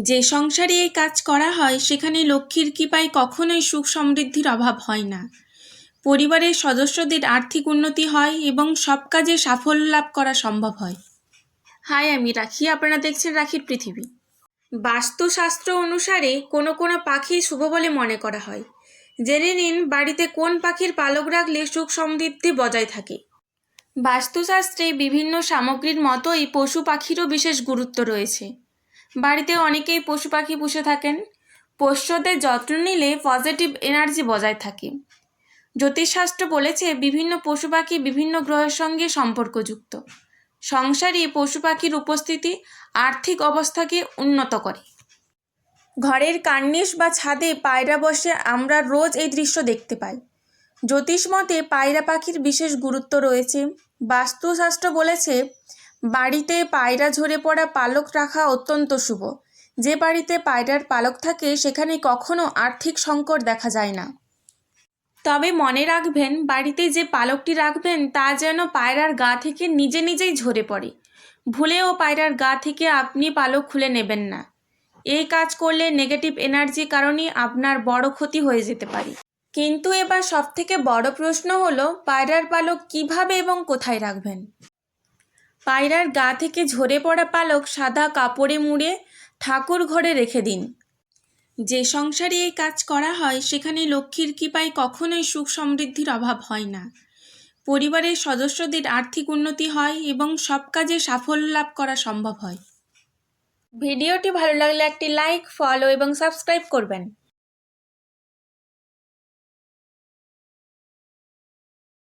যে সংসারে এই কাজ করা হয় সেখানে লক্ষ্মীর কৃপায় কখনোই সুখ সমৃদ্ধির অভাব হয় না। পরিবারের সদস্যদের আর্থিক উন্নতি হয় এবং সব কাজে সাফল্য লাভ করা সম্ভব হয়। হাই, আমি রাখি, আপনারা দেখছেন রাখির পৃথিবী। বাস্তুশাস্ত্র অনুসারে কোনো কোনো পাখি শুভ বলে মনে করা হয়। জেনে নিন বাড়িতে কোন পাখির পালক রাখলে সুখ সমৃদ্ধি বজায় থাকে। বাস্তুশাস্ত্রে বিভিন্ন সামগ্রীর মতোই পশু পাখিরও বিশেষ গুরুত্ব রয়েছে। বাড়িতে অনেকেই পশু পাখি পুষে থাকেন। পোষ্যদের যত্ন নিলে পজিটিভ এনার্জি বজায় থাকে। জ্যোতিষশাস্ত্র বলেছে বিভিন্ন পশু পাখি বিভিন্ন গ্রহের সঙ্গে সম্পর্কযুক্ত। সংসারে পশু পাখির উপস্থিতি আর্থিক অবস্থাকে উন্নত করে। ঘরের কার্নিশ বা ছাদে পায়রা বসে আমরা রোজ এই দৃশ্য দেখতে পাই। জ্যোতিষ মতে পায়রা পাখির বিশেষ গুরুত্ব রয়েছে। বাস্তুশাস্ত্র বলেছে বাড়িতে পায়রা ঝরে পড়া পালক রাখা অত্যন্ত শুভ। যে বাড়িতে পায়রার পালক থাকে সেখানে কখনো আর্থিক সংকট দেখা যায় না। তবে মনে রাখবেন, বাড়িতে যে পালকটি রাখবেন তা যেন পায়রার গা থেকে নিজে নিজেই ঝরে পড়ে। ভুলেও পায়রার গা থেকে আপনি পালক খুলে নেবেন না। এই কাজ করলে নেগেটিভ এনার্জির কারণে আপনার বড় ক্ষতি হয়ে যেতে পারে। কিন্তু এবার সবথেকে বড় প্রশ্ন হলো পায়রার পালক কিভাবে এবং কোথায় রাখবেন। পায়রার গা থেকে ঝরে পড়া পালক সাদা কাপড়ে মুড়ে ঠাকুর ঘরে রেখে দিন। যে সংসারে এই কাজ করা হয় সেখানে লক্ষ্মীর কৃপায় কখনোই সুখ সমৃদ্ধির অভাব হয় না। পরিবারের সদস্যদের আর্থিক উন্নতি হয় এবং সব কাজে সাফল্য লাভ করা সম্ভব হয়। ভিডিওটি ভালো লাগলে একটি লাইক, ফলো এবং সাবস্ক্রাইব করবেন।